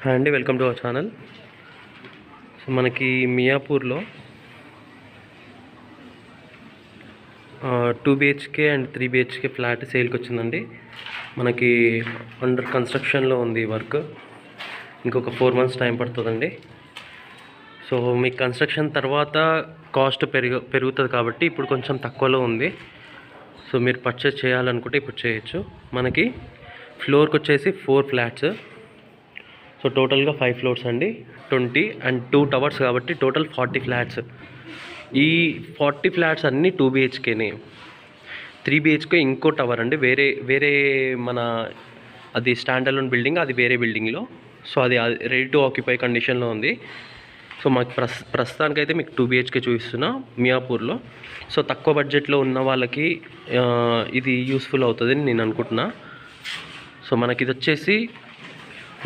Hi అండి, welcome to our channel. So మనకి మియాపూర్లో 2 BHK and 3 BHK flat సేల్కి వచ్చిందండి. మనకి అండర్ కన్స్ట్రక్షన్లో ఉంది వర్క్. ఇంకొక 4 months టైం పడుతుందండి. సో మీకు కన్స్ట్రక్షన్ తర్వాత కాస్ట్ పెరుగుతుంది కాబట్టి ఇప్పుడు కొంచెం తక్కువలో ఉంది. సో మీరు పర్చేస్ చేయాలనుకుంటే ఇప్పుడు చేయొచ్చు. మనకి ఫ్లోర్కి వచ్చేసి 4 ఫ్లాట్స్. సో టోటల్గా 5 floors అండి. 20 and 2 towers కాబట్టి టోటల్ 40 ఫ్లాట్స్. ఈ 40 ఫ్లాట్స్ అన్నీ 2 BHKనే. 3 BHK ఇంకో టవర్ అండి, వేరే మన అది స్టాండ్ అలోన్ బిల్డింగ్, అది వేరే బిల్డింగ్లో. సో అది రెడీ టు ఆక్యుపై కండిషన్లో ఉంది. సో మాకు ప్రస్తుతానికైతే మీకు 2 BHK చూపిస్తున్నా మియాపూర్లో. సో తక్కువ బడ్జెట్లో ఉన్న వాళ్ళకి ఇది యూస్ఫుల్ అవుతుందని నేను అనుకుంటున్నా. సో మనకి ఇది వచ్చేసి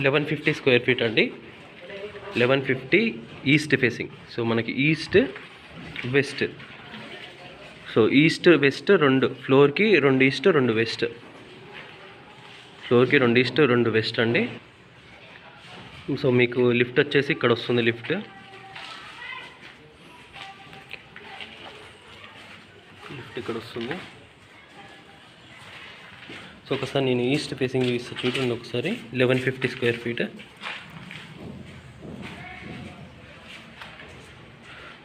1150 square feet అండి. 1150 ఈస్ట్ ఫేసింగ్. సో మనకి east west. So east west 2 ఫ్లోర్కి 2 ఈస్ట్ 2 వెస్ట్. ఫ్లోర్కి 2 ఈస్ట్ 2 వెస్ట్ అండి. సో మీకు లిఫ్ట్ వచ్చేసి ఇక్కడ వస్తుంది. లిఫ్ట్ ఇక్కడ వస్తుంది. సో ఒకసారి నేను ఈస్ట్ ఫేసింగ్ చూపిస్తే చూడండి ఒకసారి. 1150 square feet.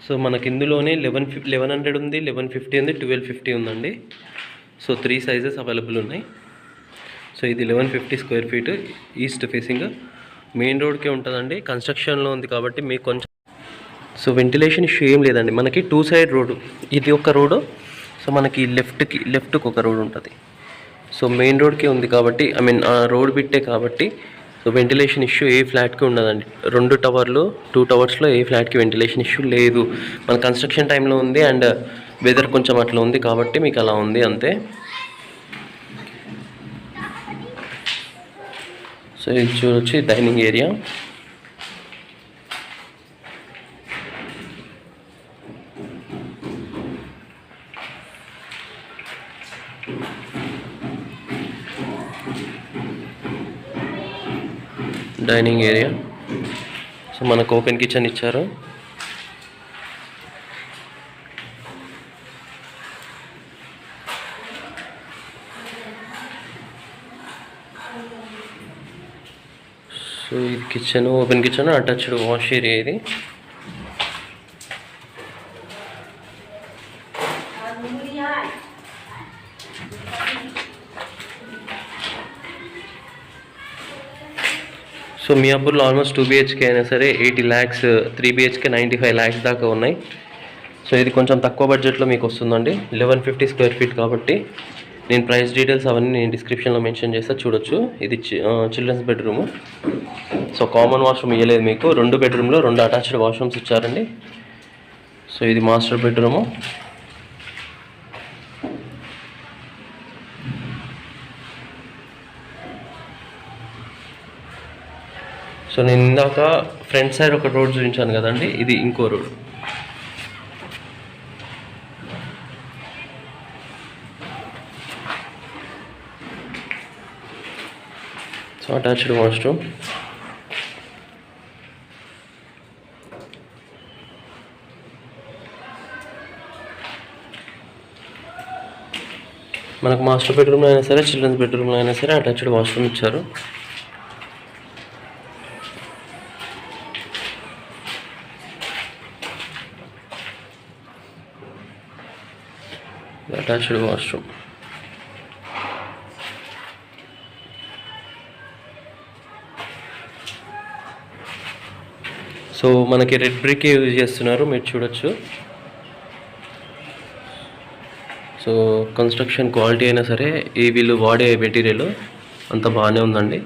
సో మనకి ఇందులోనే 1100 ఉంది, 1150 ఉంది, 1250 ఉందండి. సో 3 sizes అవైలబుల్ ఉన్నాయి. సో ఇది 1150 square feet east facing. Main రోడ్కే ఉంటుందండి. కన్స్ట్రక్షన్లో ఉంది కాబట్టి మీకు కొంచెం సో వెంటిలేషన్ ఇష్యూ ఏం లేదండి. మనకి 2 side రోడ్డు, ఇది ఒక రోడ్డు. సో మనకి లెఫ్ట్కి ఒక రోడ్ ఉంటుంది. సో మెయిన్ రోడ్కే ఉంది కాబట్టి రోడ్ బిట్టే కాబట్టి సో వెంటిలేషన్ ఇష్యూ ఏ ఫ్లాట్కి ఉండదండి. 2 టవర్స్లో ఏ ఫ్లాట్కి వెంటిలేషన్ ఇష్యూ లేదు. మన కన్స్ట్రక్షన్ టైంలో ఉంది అండ్ వెదర్ కొంచెం అట్లా ఉంది కాబట్టి మీకు అలా ఉంది అంతే. సో ఇది చూడొచ్చు dining area. Dining area. So మనకు ఓపెన్ కిచెన్ ఇచ్చారు. సో ఇది kitchen, open kitchen, attached wash area ఇది. సో మియాపూర్లో ఆల్మోస్ట్ 2 BHK అయినా సరే 80 lakhs, 3 BHK 95 lakhs దాకా ఉన్నాయి. సో ఇది కొంచెం తక్కువ బడ్జెట్లో మీకు వస్తుందండి. 1150 square feet కాబట్టి నేను ప్రైస్ డీటెయిల్స్ అవన్నీ నేను డిస్క్రిప్షన్లో మెన్షన్ చేస్తా, చూడొచ్చు. ఇది children's bedroom. So common washroom ఇవ్వలేదు మీకు. 2 bedroomలో 2 అటాచ్డ్ వాష్రూమ్స్ ఇచ్చారండి. సో ఇది మాస్టర్ బెడ్రూము. సో నేను ఇందాక ఫ్రంట్ సైడ్ ఒక రోడ్ చూపించాను కదండి, ఇది ఇంకో రోడ్. So attached washroom. మనకు మాస్టర్ బెడ్రూమ్లో అయినా సరే, చిల్డ్రన్స్ బెడ్రూమ్లో అయినా సరే అటాచ్డ్ వాష్రూమ్ ఇచ్చారు. Attached washroom. సో మనకి రెడ్ బ్రిక్ యూజ్ చేస్తున్నారు, మీరు చూడొచ్చు. సో కన్స్ట్రక్షన్ క్వాలిటీ అయినా సరే, ఈ వీళ్ళు వాడే మెటీరియల్ అంత బాగానే ఉందండి.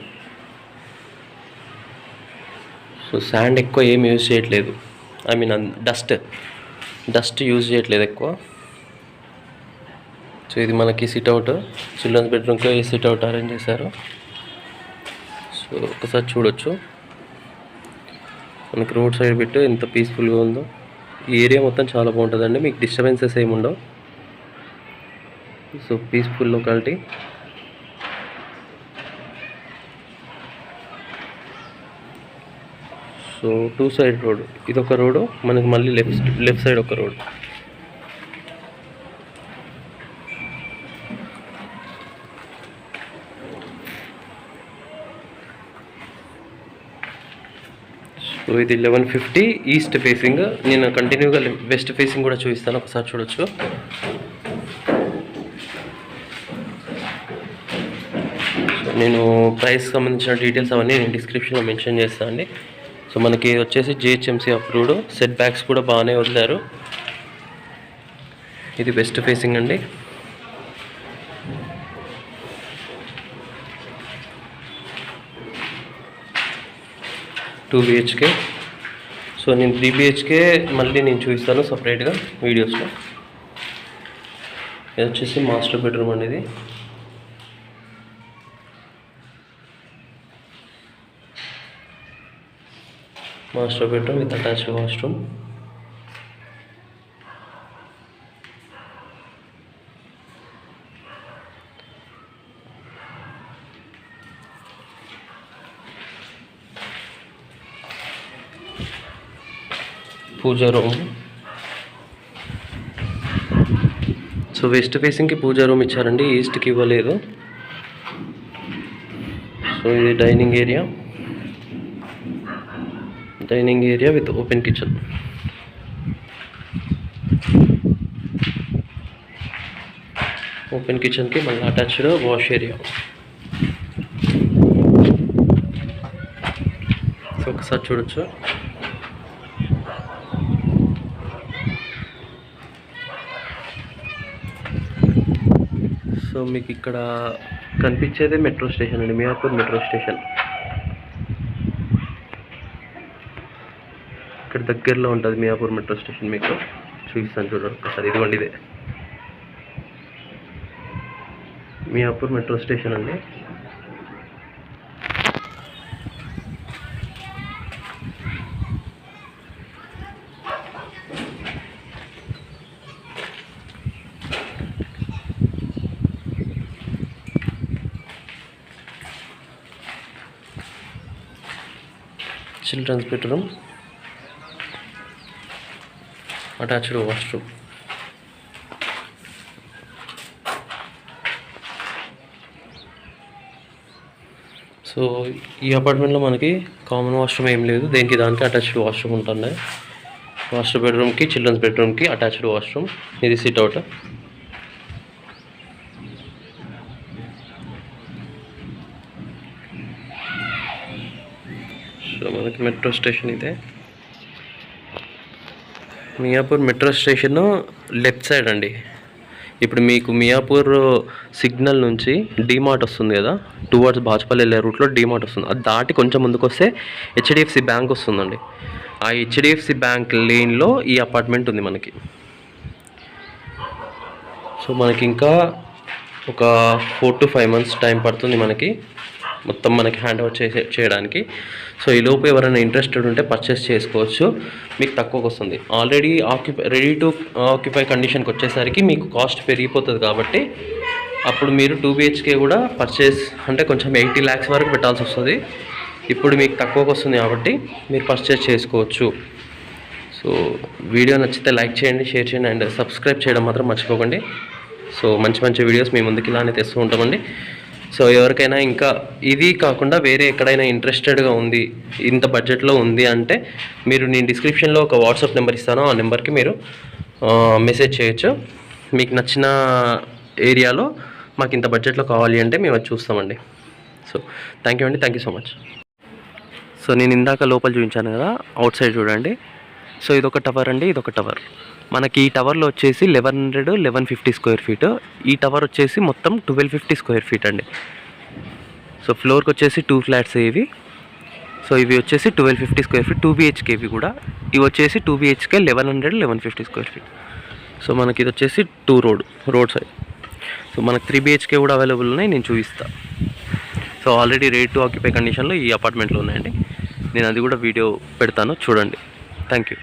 సో శాండ్ ఎక్కువ ఏం యూజ్ చేయట్లేదు. డస్ట్ యూజ్ చేయట్లేదు ఎక్కువ. సో ఇది మనకి సిట్అవుట్, చిల్డ్రన్స్ బెడ్రూమ్కి సిట్అవుట్ అరేంజ్ చేశారు. సో ఒకసారి చూడొచ్చు. మనకి రోడ్ సైడ్ పెట్టి ఎంత పీస్ఫుల్గా ఉందో. ఈ ఏరియా మొత్తం చాలా బాగుంటుందండి, మీకు డిస్టర్బెన్సెస్ ఏమి ఉండవు. So peaceful locality. So 2 side road, ఇదొక రోడ్డు, మనకి మళ్ళీ లెఫ్ట్ సైడ్ ఒక రోడ్. సో ఇది 1150 ఈస్ట్ ఫేసింగ్. నేను కంటిన్యూగా వెస్ట్ ఫేసింగ్ కూడా చూపిస్తాను, ఒకసారి చూడొచ్చు. సో నేను ప్రైస్ సంబంధించిన డీటెయిల్స్ అవన్నీ నేను డిస్క్రిప్షన్లో మెన్షన్ చేస్తాను అండి. సో మనకి వచ్చేసి జిహెచ్ఎంసీ అప్రూవ్డ్, సెట్ బ్యాక్స్ కూడా బాగానే వదిలారు. ఇది వెస్ట్ ఫేసింగ్ అండి. Two BHK. సో నేను 3 బిహెచ్కే మళ్ళీ నేను చూపిస్తాను సపరేట్గా వీడియోస్లో. ఇది వచ్చేసి మాస్టర్ బెడ్రూమ్ అండి. ఇది master bedroom with attached washroom. Puja room. So west ఫేసింగ్కి పూజా రూమ్ ఇచ్చారండి, ఈస్ట్కి ఇవ్వలేదు. సో ఇది dining area with open kitchen. Open కిచెన్కి మళ్ళీ అటాచ్డ్ వాష్ ఏరియా. సో ఒకసారి చూడొచ్చు. సో మీకు ఇక్కడ కనిపించేదే మెట్రో స్టేషన్ అండి, మియాపూర్ మెట్రో స్టేషన్. ఇక్కడ దగ్గరలో ఉంటుంది మియాపూర్ మెట్రో స్టేషన్. మీకు చూపిస్తాను చూడండి ఒకసారి. ఇదిగోండి, ఇదే మియాపూర్ మెట్రో స్టేషన్ అండి. Children's bedroom, attached washroom. So ఈ అపార్ట్మెంట్లో మనకి కామన్ వాష్రూమ్ ఏం లేదు, దానికి అటాచ్డ్ వాష్రూమ్ ఉంటుంది. మాస్టర్ బెడ్రూమ్కి చిల్డ్రన్స్ బెడ్రూమ్కి అటాచ్డ్ వాష్రూమ్. ఇది సిట్ అవుట్. సో మనకి మెట్రో స్టేషన్ ఇదే. Miyapur metro station left side అండి. ఇప్పుడు మీకు మియాపూర్ సిగ్నల్ నుంచి డీమార్ట్ వస్తుంది కదా, టువర్డ్స్ బాజ్పల్లి వెళ్ళే రూట్లో డీమార్ట్ వస్తుంది. అది దాటి కొంచెం ముందుకు వస్తే హెచ్డిఎఫ్సి బ్యాంక్ వస్తుందండి. ఆ హెచ్డిఎఫ్సి బ్యాంక్ లేన్లో ఈ అపార్ట్మెంట్ ఉంది మనకి. సో మనకి ఇంకా ఒక 4 to 5 months టైం పడుతుంది మనకి మొత్తం హ్యాండ్ ఓవర్ చేయడానికి. సో ఈ లోపు ఎవరైనా ఇంట్రెస్టెడ్ ఉంటే పర్చేస్ చేసుకోవచ్చు, మీకు తక్కువకి వస్తుంది. ఆల్రెడీ రెడీ టు ఆక్యుపై కండిషన్కి వచ్చేసరికి మీకు కాస్ట్ పెరిగిపోతుంది. కాబట్టి అప్పుడు మీరు 2 బిహెచ్కే కూడా పర్చేస్ అంటే కొంచెం 80 lakhs వరకు పెట్టాల్సి వస్తుంది. ఇప్పుడు మీకు తక్కువకి వస్తుంది కాబట్టి మీరు పర్చేస్ చేసుకోవచ్చు. సో వీడియో నచ్చితే లైక్ చేయండి, షేర్ చేయండి అండ్ సబ్స్క్రైబ్ చేయడం మాత్రం మర్చిపోకండి. సో మంచి వీడియోస్ మీ ముందుకు ఇలానే తెస్తూ ఉంటామండి. సో ఎవరికైనా ఇంకా ఇది కాకుండా వేరే ఎక్కడైనా ఇంట్రెస్టెడ్గా ఉంది, ఇంత బడ్జెట్లో ఉంది అంటే మీరు నేను డిస్క్రిప్షన్లో ఒక వాట్సాప్ నెంబర్ ఇస్తాను, ఆ నెంబర్కి మీరు మెసేజ్ చేయొచ్చు. మీకు నచ్చిన ఏరియాలో మాకు ఇంత బడ్జెట్లో కావాలి అంటే మేము అది చూస్తామండి. So thank you so much. So నేను ఇందాక లోపల చూపించాను కదా, అవుట్ సైడ్ చూడండి. సో ఇదొక టవర్ అండి, ఇదొక టవర్. మనకి ఈ టవర్లో వచ్చేసి 1150 స్క్వేర్ ఫీట్. ఈ టవర్ వచ్చేసి మొత్తం 1250 స్క్వేర్ ఫీట్ అండి. సో ఫ్లోర్కి వచ్చేసి 2 ఫ్లాట్స్ ఇవి. సో ఇవి వచ్చేసి 1250 స్క్వేర్ ఫీట్ 2 బిహెచ్కే. ఇవి కూడా ఇవి వచ్చేసి 2 బిహెచ్కే 1150 స్క్వేర్ ఫీట్. సో మనకి ఇది వచ్చేసి 2 రోడ్ సైడ్. సో మనకి 3 బిహెచ్కే కూడా అవైలబుల్ ఉన్నాయి, నేను చూపిస్తాను. So already ready to occupy కండిషన్లో ఈ అపార్ట్మెంట్లో ఉన్నాయండి. నేను అది కూడా వీడియో పెడతాను, చూడండి. Thank you.